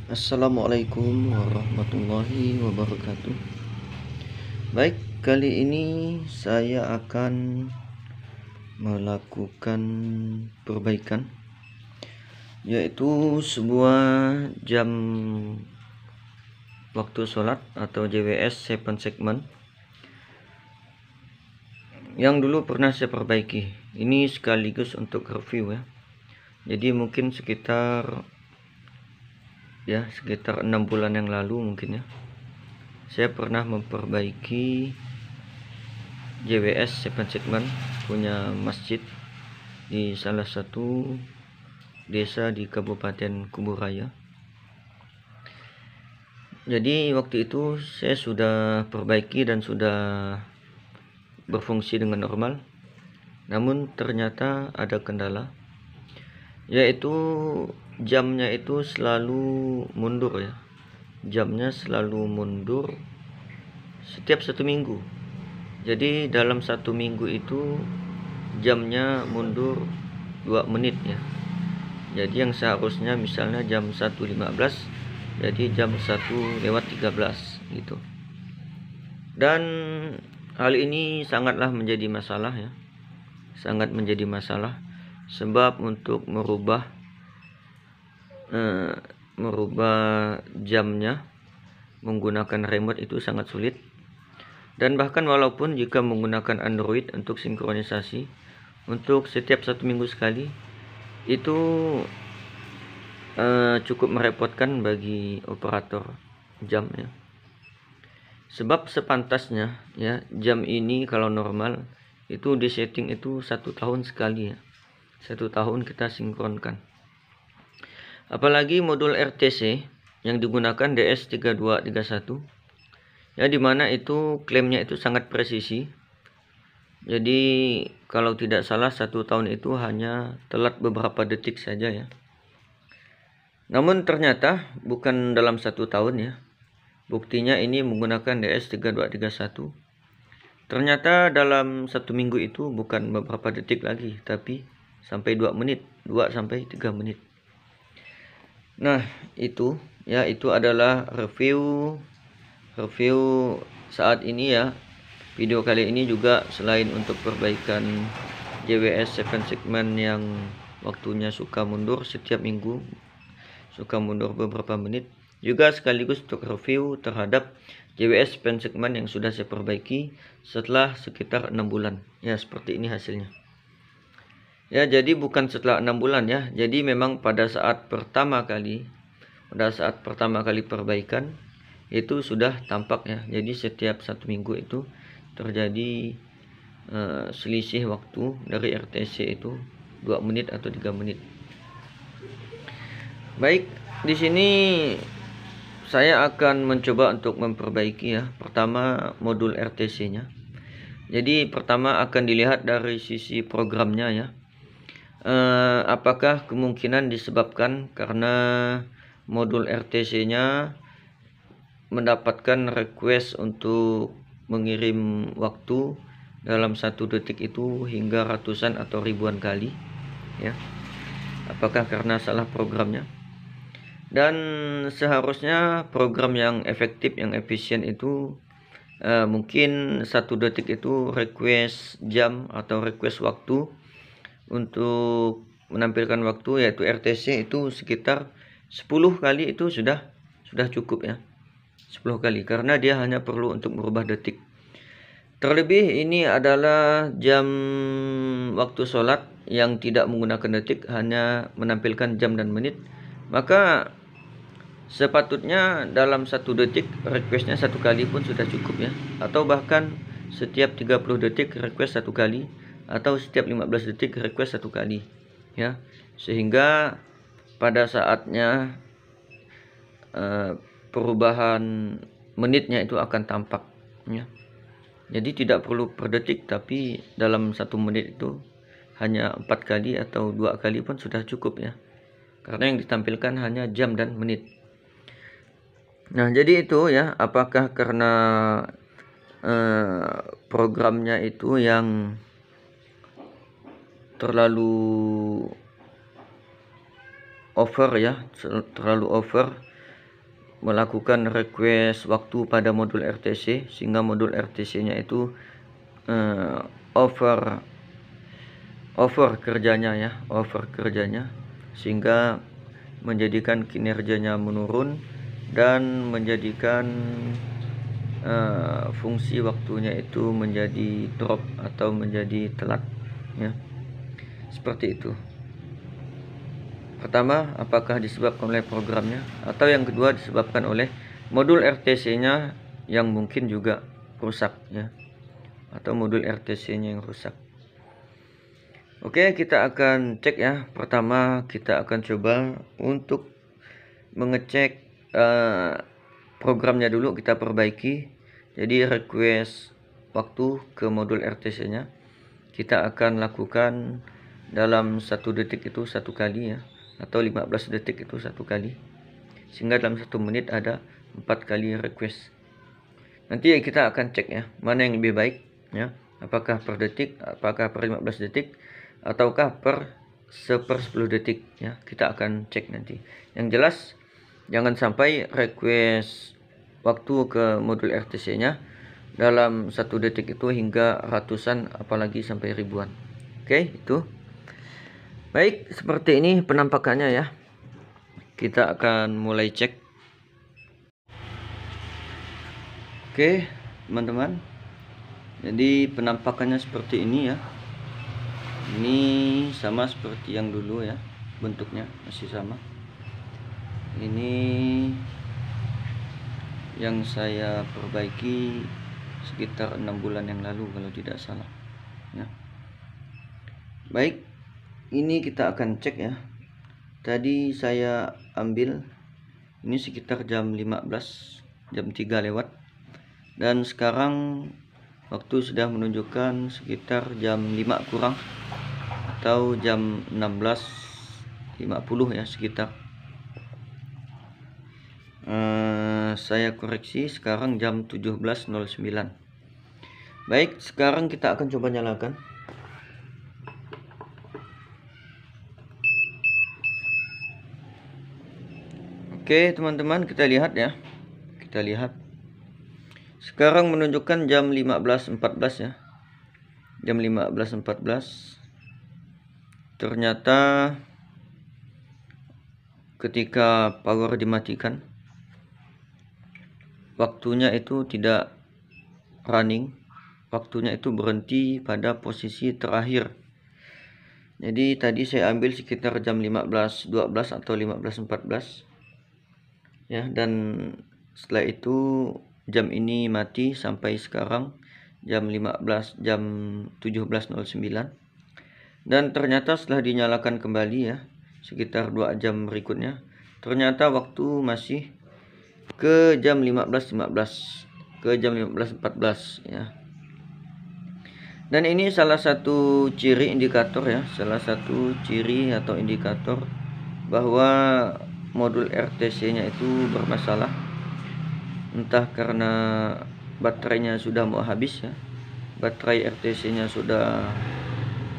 Assalamualaikum warahmatullahi wabarakatuh. Baik, kali ini saya akan melakukan perbaikan, yaitu sebuah jam waktu sholat atau JWS 7 segment yang dulu pernah saya perbaiki. Ini sekaligus untuk review ya. Jadi mungkin sekitar 6 bulan yang lalu mungkin ya, saya pernah memperbaiki JWS 7 segment punya masjid di salah satu desa di Kabupaten Kuburaya. Jadi waktu itu saya sudah perbaiki dan sudah berfungsi dengan normal. Namun ternyata ada kendala, yaitu jamnya itu selalu mundur ya. Jamnya selalu mundur setiap 1 minggu. Jadi dalam 1 minggu itu jamnya mundur 2 menit ya. Jadi yang seharusnya misalnya jam 1.15 jadi jam 1:13 gitu. Dan hal ini sangatlah menjadi masalah ya. Sangat menjadi masalah sebab untuk merubah jamnya menggunakan remote itu sangat sulit. Dan bahkan walaupun jika menggunakan Android untuk sinkronisasi untuk setiap 1 minggu sekali, itu cukup merepotkan bagi operator jam ya. Sebab sepantasnya ya, jam ini kalau normal itu di setting itu 1 tahun sekali ya. 1 tahun kita sinkronkan. Apalagi modul RTC yang digunakan DS3231 ya, dimana itu klaimnya itu sangat presisi. Jadi kalau tidak salah 1 tahun itu hanya telat beberapa detik saja ya. Namun ternyata bukan dalam 1 tahun ya. Buktinya ini menggunakan DS3231. Ternyata dalam 1 minggu itu bukan beberapa detik lagi, tapi sampai 2 menit, 2 sampai 3 menit. Nah, itu adalah review saat ini ya. Video kali ini juga selain untuk perbaikan JWS 7 segment yang waktunya suka mundur setiap minggu, suka mundur beberapa menit, juga sekaligus untuk review terhadap JWS 7 segment yang sudah saya perbaiki setelah sekitar 6 bulan. Ya, seperti ini hasilnya. Ya, jadi bukan setelah 6 bulan ya. Jadi memang pada saat pertama kali perbaikan itu sudah tampak ya. Jadi setiap 1 minggu itu terjadi selisih waktu dari RTC itu 2 menit atau 3 menit. Baik, di sini saya akan mencoba untuk memperbaiki ya. Pertama, modul RTC-nya. Jadi pertama akan dilihat dari sisi programnya ya. Apakah kemungkinan disebabkan karena modul RTC-nya mendapatkan request untuk mengirim waktu dalam 1 detik itu hingga ratusan atau ribuan kali ya. Apakah karena salah programnya? Dan seharusnya program yang efektif, yang efisien itu mungkin 1 detik itu request jam atau request waktu untuk menampilkan waktu, yaitu RTC itu sekitar 10 kali itu sudah cukup ya. 10 kali, karena dia hanya perlu untuk merubah detik. Terlebih ini adalah jam waktu sholat yang tidak menggunakan detik, hanya menampilkan jam dan menit. Maka sepatutnya dalam 1 detik requestnya 1 kali pun sudah cukup ya. Atau bahkan setiap 30 detik request 1 kali, atau setiap 15 detik request 1 kali ya. Sehingga pada saatnya perubahan menitnya itu akan tampak ya. Jadi tidak perlu per detik, tapi dalam 1 menit itu hanya 4 kali atau 2 kali pun sudah cukup ya. Karena yang ditampilkan hanya jam dan menit. Nah, jadi itu ya, apakah karena programnya itu yang terlalu over ya, terlalu over melakukan request waktu pada modul RTC, sehingga modul RTC-nya itu over kerjanya, sehingga menjadikan kinerjanya menurun dan menjadikan fungsi waktunya itu menjadi drop atau menjadi telat, ya. Seperti itu. Pertama, apakah disebabkan oleh programnya, atau yang kedua disebabkan oleh modul RTC-nya yang mungkin juga rusak, ya, atau modul RTC-nya yang rusak. Oke, kita akan cek, ya. Pertama, kita akan coba untuk mengecek programnya dulu, kita perbaiki. Jadi request waktu ke modul RTC-nya kita akan lakukan dalam 1 detik itu 1 kali, ya, atau 15 detik itu 1 kali, sehingga dalam 1 menit ada 4 kali request. Nanti kita akan cek, ya, mana yang lebih baik, ya, apakah per detik, apakah per 15 detik, ataukah per 1/10 detik, ya. Kita akan cek nanti. Yang jelas jangan sampai request waktu ke modul RTC-nya dalam 1 detik itu hingga ratusan, apalagi sampai ribuan. Oke, itu. Baik, seperti ini penampakannya, ya. Kita akan mulai cek. Oke, teman-teman. Jadi penampakannya seperti ini, ya. Ini sama seperti yang dulu, ya. Bentuknya masih sama. Ini yang saya perbaiki sekitar 6 bulan yang lalu kalau tidak salah, ya. Baik, ini kita akan cek, ya. Tadi saya ambil ini sekitar jam 15, jam 3 lewat, dan sekarang waktu sudah menunjukkan sekitar jam 5 kurang atau jam 16.50, ya, sekitar. Saya koreksi, sekarang jam 17.09. Baik, sekarang kita akan coba nyalakan. Oke, teman-teman, kita lihat, ya. Kita lihat. Sekarang menunjukkan jam 15.14, ya. Jam 15.14. Ternyata ketika power dimatikan, waktunya itu tidak running, waktunya itu berhenti pada posisi terakhir. Jadi tadi saya ambil sekitar jam 15.12 atau 15.14, ya, dan setelah itu jam ini mati sampai sekarang jam 17.09. Dan ternyata setelah dinyalakan kembali, ya, sekitar 2 jam berikutnya, ternyata waktu masih ke jam 15.15, ke jam 15.14, ya. Dan ini salah satu ciri indikator, ya, salah satu ciri atau indikator bahwa modul RTC-nya itu bermasalah. Entah karena baterainya sudah mau habis, ya, baterai RTC-nya sudah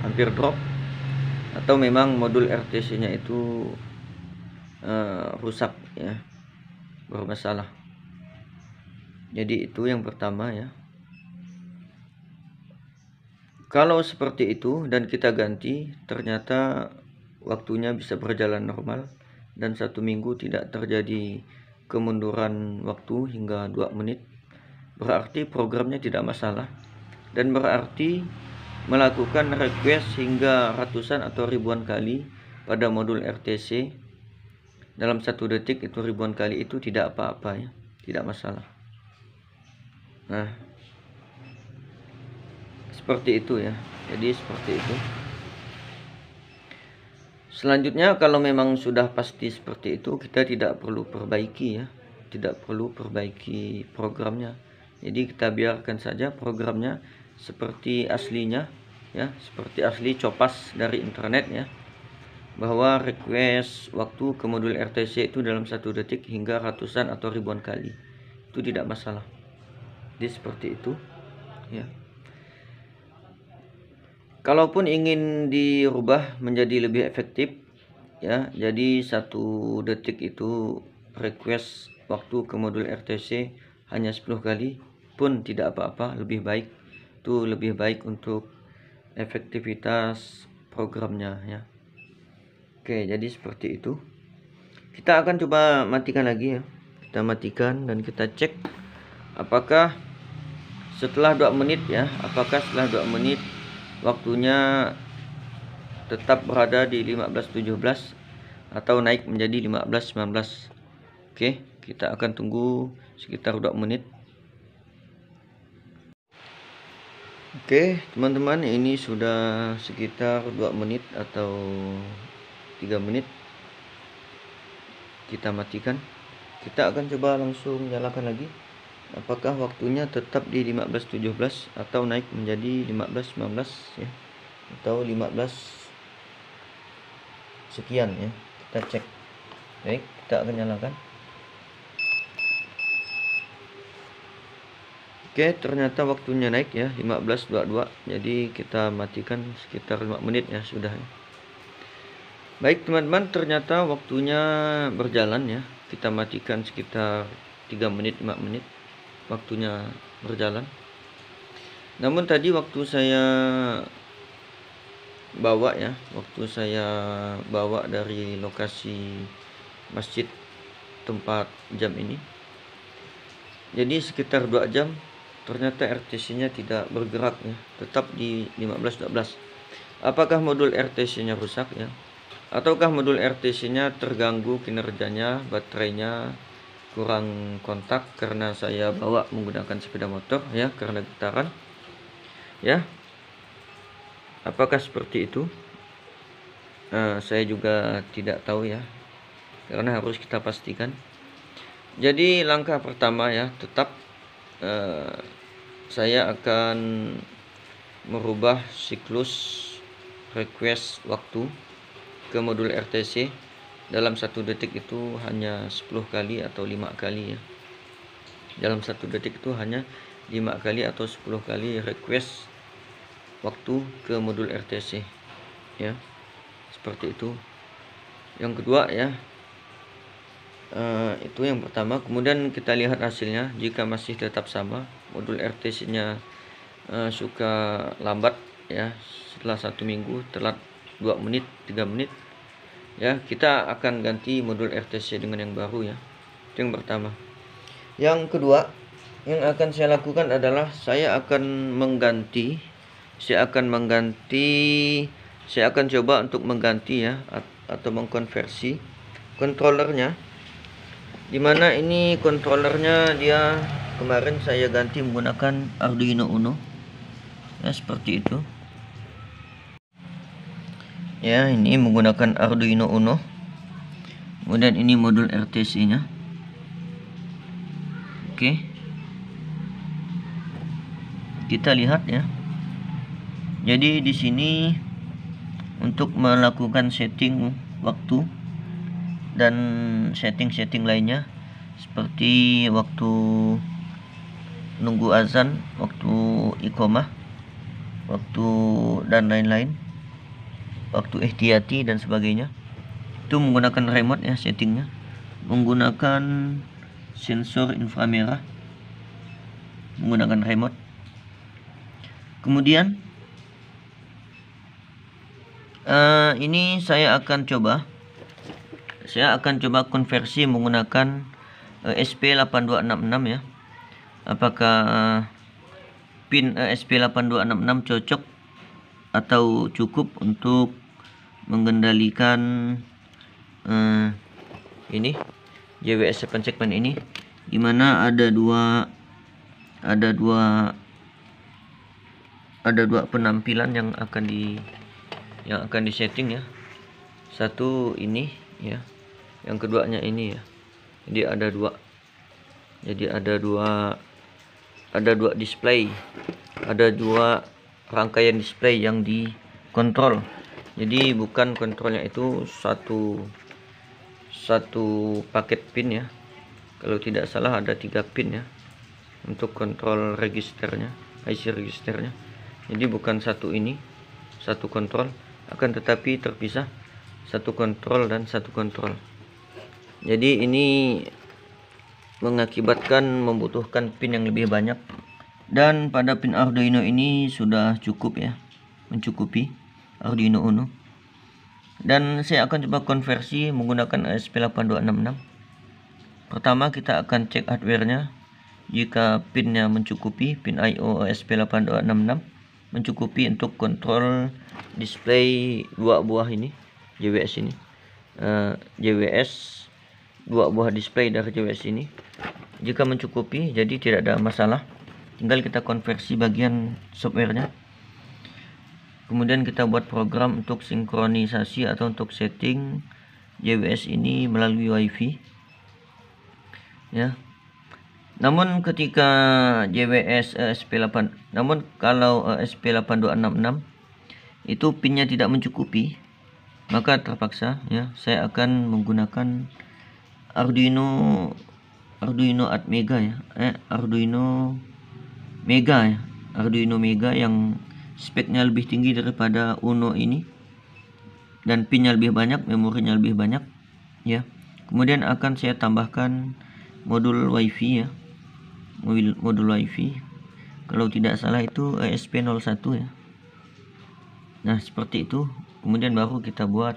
hampir drop, atau memang modul RTC-nya itu rusak, ya, bermasalah. Jadi itu yang pertama, ya. Kalau seperti itu dan kita ganti, ternyata waktunya bisa berjalan normal dan 1 minggu tidak terjadi kemunduran waktu hingga 2 menit. Berarti programnya tidak masalah, dan berarti melakukan request hingga ratusan atau ribuan kali pada modul RTC dalam 1 detik itu ribuan kali itu tidak apa-apa, ya, tidak masalah. Nah, seperti itu, ya. Jadi seperti itu. Selanjutnya, kalau memang sudah pasti seperti itu, kita tidak perlu perbaiki, ya, tidak perlu perbaiki programnya. Jadi kita biarkan saja programnya seperti aslinya, ya, seperti asli copas dari internet, ya, bahwa request waktu ke modul RTC itu dalam 1 detik hingga ratusan atau ribuan kali, itu tidak masalah. Jadi seperti itu, ya. Kalaupun ingin dirubah menjadi lebih efektif, ya, jadi 1 detik itu request waktu ke modul RTC hanya 10 kali pun tidak apa-apa, lebih baik. Itu lebih baik untuk efektivitas programnya ya. Oke, jadi seperti itu. Kita akan coba matikan lagi ya. Kita matikan dan kita cek apakah setelah 2 menit ya, apakah setelah 2 menit waktunya tetap berada di 15.17 atau naik menjadi 15.19. Oke, kita akan tunggu sekitar 2 menit. Oke, teman-teman, ini sudah sekitar 2 menit atau 3 menit. Kita matikan. Kita akan coba langsung nyalakan lagi. Apakah waktunya tetap di 15.17 atau naik menjadi 15.19 ya, atau 15 sekian ya. Kita cek. Baik, kita akan nyalakan. Oke, ternyata waktunya naik ya, 15.22. Jadi kita matikan sekitar 5 menit ya sudah ya. Baik teman-teman, ternyata waktunya berjalan ya. Kita matikan sekitar 3 menit 5 menit. Waktunya berjalan. Namun tadi waktu saya bawa ya, waktu saya bawa dari lokasi masjid tempat jam ini, jadi sekitar 2 jam ternyata RTC-nya tidak bergerak ya, tetap di 15.12. Apakah modul RTC-nya rusak ya, ataukah modul RTC-nya terganggu kinerjanya, baterainya kurang kontak karena saya bawa menggunakan sepeda motor ya, karena getaran ya. Apakah seperti itu? Saya juga tidak tahu ya, karena harus kita pastikan. Jadi langkah pertama ya, tetap saya akan merubah siklus request waktu ke modul RTC. Dalam 1 detik itu hanya 10 kali atau 5 kali ya. Dalam 1 detik itu hanya 5 kali atau 10 kali request waktu ke modul RTC ya, seperti itu. Yang kedua ya, itu yang pertama. Kemudian kita lihat hasilnya. Jika masih tetap sama, modul RTC nya suka lambat ya, setelah 1 minggu telat 2 menit 3 menit ya, kita akan ganti modul RTC dengan yang baru ya. Itu yang pertama. Yang kedua yang akan saya lakukan adalah saya akan coba untuk mengganti ya, atau mengkonversi controllernya. Dimana ini controllernya dia kemarin saya ganti menggunakan Arduino Uno ya, seperti itu ya. Ini menggunakan Arduino Uno. Kemudian ini modul RTC nya. Oke, kita lihat ya. Jadi di sini untuk melakukan setting waktu dan setting-setting lainnya seperti waktu nunggu azan, waktu iqomah, waktu dan lain-lain, waktu ihtiyati dan sebagainya, itu menggunakan remote ya settingnya, menggunakan sensor inframerah, menggunakan remote. Kemudian ini saya akan coba konversi menggunakan SP8266 ya. Apakah pin SP8266 cocok atau cukup untuk mengendalikan ini JWS 7 segment ini, dimana ada dua penampilan yang akan disetting ya. Satu ini ya, yang keduanya ini ya. Jadi ada dua display, ada 2 rangkaian display yang dikontrol. Jadi bukan kontrolnya itu satu paket pin ya. Kalau tidak salah ada 3 pin ya untuk kontrol registernya, IC registernya. Jadi bukan satu kontrol, akan tetapi terpisah, satu kontrol dan satu kontrol. Jadi ini mengakibatkan membutuhkan pin yang lebih banyak, dan pada pin Arduino ini sudah cukup ya, mencukupi Arduino Uno. Dan saya akan coba konversi menggunakan ESP8266. Pertama kita akan cek hardware-nya. Jika pinnya mencukupi, pin I/O ESP8266 mencukupi untuk kontrol display dua buah ini, JWS ini, JWS dua buah display dari JWS ini. Jika mencukupi, jadi tidak ada masalah. Tinggal kita konversi bagian softwarenya. Kemudian kita buat program untuk sinkronisasi atau untuk setting JWS ini melalui WiFi. Ya. Namun ketika JWS namun kalau ESP8266 itu pinnya tidak mencukupi, maka terpaksa ya saya akan menggunakan Arduino Atmega ya, Arduino Mega yang speknya lebih tinggi daripada Uno ini, dan pinnya lebih banyak, memorinya lebih banyak ya. Kemudian akan saya tambahkan modul WiFi ya, modul WiFi, kalau tidak salah itu ESP01 ya. Nah seperti itu. Kemudian baru kita buat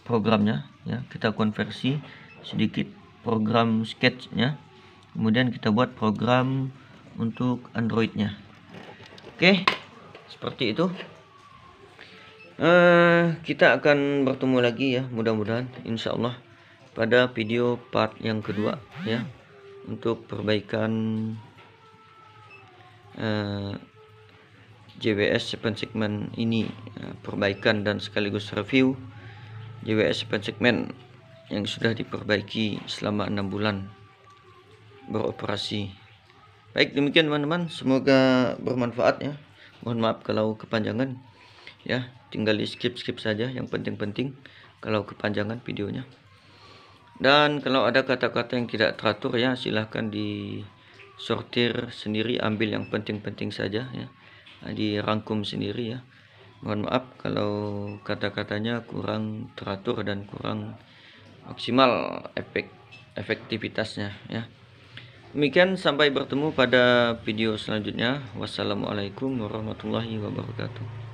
programnya ya, kita konversi sedikit program sketch-nya, kemudian kita buat program untuk Android-nya. Oke, seperti itu. Kita akan bertemu lagi ya, mudah-mudahan insyaallah pada video part yang kedua ya, untuk perbaikan JWS 7 segmen ini, perbaikan dan sekaligus review JWS 7 segmen yang sudah diperbaiki selama 6 bulan beroperasi. Baik, demikian teman-teman, semoga bermanfaat ya. Mohon maaf kalau kepanjangan ya, tinggal di skip saja yang penting-penting kalau kepanjangan videonya. Dan kalau ada kata-kata yang tidak teratur ya, silahkan disortir sendiri, ambil yang penting-penting saja ya, dirangkum sendiri ya. Mohon maaf kalau kata-katanya kurang teratur dan kurang maksimal efektivitasnya ya. Demikian, sampai bertemu pada video selanjutnya. Wassalamualaikum warahmatullahi wabarakatuh.